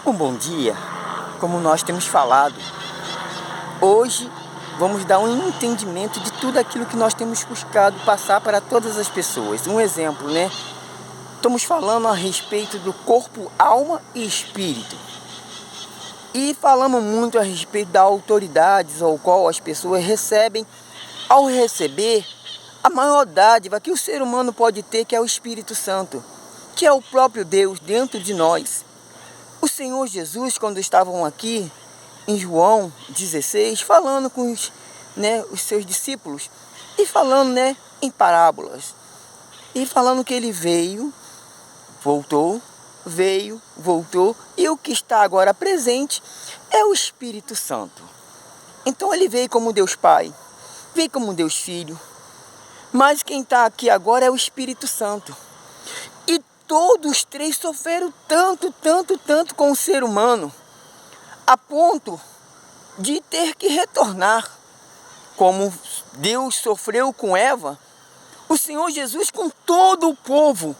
Um bom dia, como nós temos falado. Hoje vamos dar um entendimento de tudo aquilo que nós temos buscado passar para todas as pessoas. Um exemplo, né? Estamos falando a respeito do corpo, alma e espírito. E falamos muito a respeito da autoridade ao qual as pessoas recebem ao receber a maior dádiva que o ser humano pode ter, que é o Espírito Santo, que é o próprio Deus dentro de nós. O Senhor Jesus, quando estavam aqui em João 16, falando com os seus discípulos, e falando em parábolas, e falando que ele veio, voltou, e o que está agora presente é o Espírito Santo. Então ele veio como Deus Pai, veio como Deus Filho, mas quem está aqui agora é o Espírito Santo. E todos os três sofreram tanto com o ser humano, a ponto de ter que retornar. Como Deus sofreu com Eva, o Senhor Jesus com todo o povo.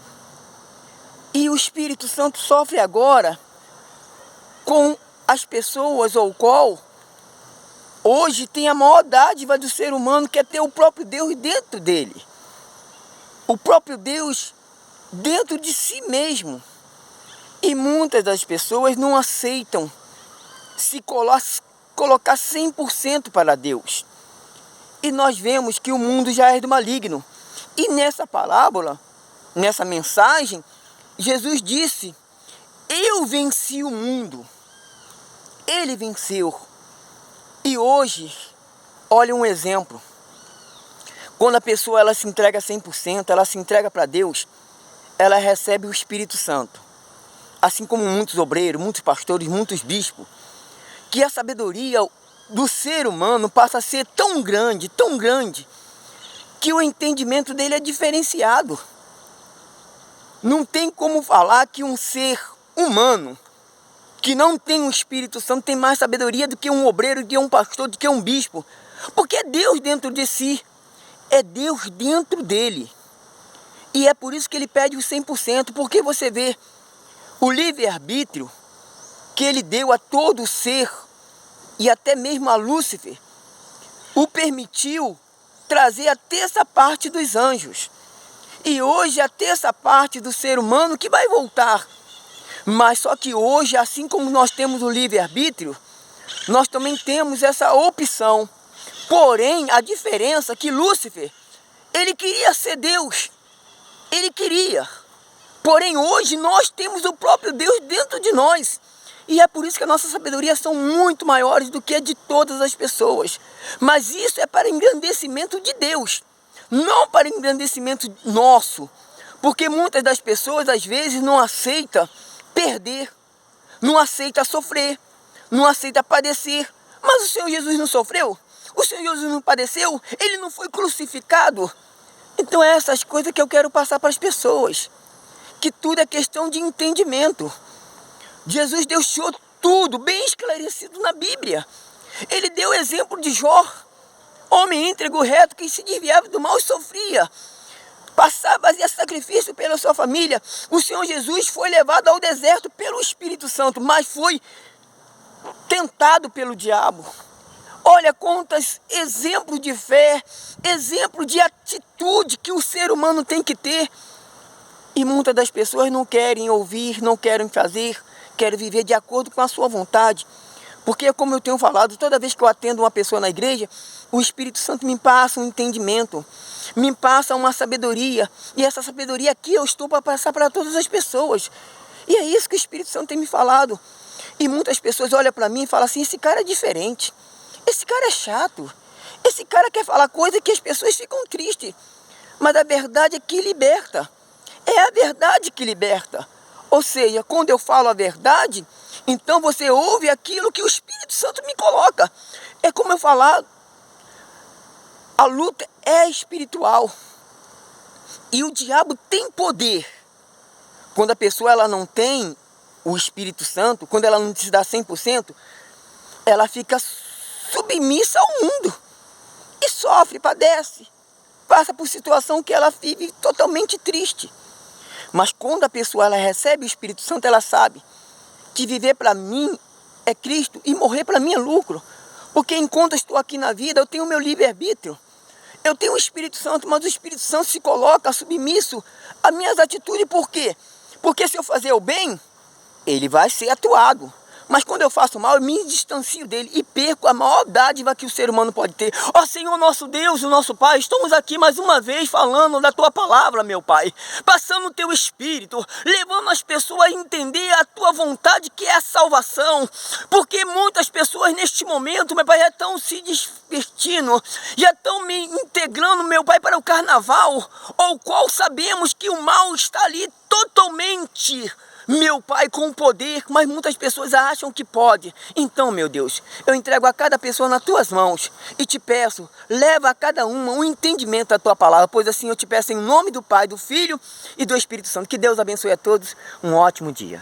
E o Espírito Santo sofre agora com as pessoas, ou qual hoje tem a maior dádiva do ser humano, que é ter o próprio Deus dentro dele. O próprio Deus dentro de si mesmo. E muitas das pessoas não aceitam se colocar 100% para Deus. E nós vemos que o mundo já é do maligno. E nessa parábola, nessa mensagem, Jesus disse: eu venci o mundo. Ele venceu. E hoje, olha um exemplo. Quando a pessoa ela se entrega 100%, ela se entrega para Deus, ela recebe o Espírito Santo. Assim como muitos obreiros, muitos pastores, muitos bispos, que a sabedoria do ser humano passa a ser tão grande, que o entendimento dele é diferenciado. Não tem como falar que um ser humano que não tem o Espírito Santo tem mais sabedoria do que um obreiro, do que um pastor, do que um bispo. Porque é Deus dentro de si. É Deus dentro dele. E é por isso que ele pede o 100%. Porque você vê o livre-arbítrio que ele deu a todo ser, e até mesmo a Lúcifer, o permitiu trazer a terça parte dos anjos. E hoje a terça parte do ser humano que vai voltar. Mas só que hoje, assim como nós temos o livre-arbítrio, nós também temos essa opção. Porém, a diferença é que Lúcifer, ele queria ser Deus. Ele queria. Porém, hoje nós temos o próprio Deus dentro de nós. E é por isso que a nossa sabedoria são muito maiores do que a de todas as pessoas. Mas isso é para engrandecimento de Deus, não para engrandecimento nosso. Porque muitas das pessoas, às vezes, não aceitam perder, não aceita sofrer, não aceita padecer. Mas o Senhor Jesus não sofreu? O Senhor Jesus não padeceu? Ele não foi crucificado? Então é essas coisas que eu quero passar para as pessoas. Que tudo é questão de entendimento. Jesus deixou tudo bem esclarecido na Bíblia. Ele deu o exemplo de Jó, homem íntegro, reto, que se desviava do mal e sofria. Fazia sacrifício pela sua família. O Senhor Jesus foi levado ao deserto pelo Espírito Santo, mas foi tentado pelo diabo. Olha quantos exemplos de fé, exemplos de atitude que o ser humano tem que ter. E muitas das pessoas não querem ouvir, não querem fazer, querem viver de acordo com a sua vontade. Porque, como eu tenho falado, toda vez que eu atendo uma pessoa na igreja, o Espírito Santo me passa um entendimento, me passa uma sabedoria. E essa sabedoria aqui eu estou para passar para todas as pessoas. E é isso que o Espírito Santo tem me falado. E muitas pessoas olham para mim e falam assim: esse cara é diferente, esse cara é chato, esse cara quer falar coisa que as pessoas ficam tristes. Mas a verdade é que liberta. É a verdade que liberta. Ou seja, quando eu falo a verdade, então você ouve aquilo que o Espírito Santo me coloca. É como eu falar, a luta é espiritual. E o diabo tem poder. Quando a pessoa ela não tem o Espírito Santo, quando ela não se dá 100%, ela fica submissa ao mundo. E sofre, padece. Passa por situação que ela vive totalmente triste. Mas quando a pessoa ela recebe o Espírito Santo, ela sabe que viver para mim é Cristo e morrer para mim é lucro. Porque enquanto eu estou aqui na vida, eu tenho o meu livre-arbítrio. Eu tenho o Espírito Santo, mas o Espírito Santo se coloca submisso às minhas atitudes. Por quê? Porque se eu fazer o bem, ele vai ser atuado. Mas quando eu faço mal, eu me distancio dele e perco a maior dádiva que o ser humano pode ter. Ó Senhor, nosso Deus e nosso Pai, estamos aqui mais uma vez falando da Tua palavra, meu Pai. Passando o Teu Espírito, levando as pessoas a entender a Tua vontade, que é a salvação. Porque muitas pessoas neste momento, meu Pai, já estão se divertindo, já estão me integrando, meu Pai, para o carnaval, ao qual sabemos que o mal está ali totalmente, meu Pai, com o poder, mas muitas pessoas acham que pode. Então, meu Deus, eu entrego a cada pessoa nas Tuas mãos e te peço, leva a cada uma um entendimento da Tua palavra, pois assim eu te peço em nome do Pai, do Filho e do Espírito Santo. Que Deus abençoe a todos, um ótimo dia.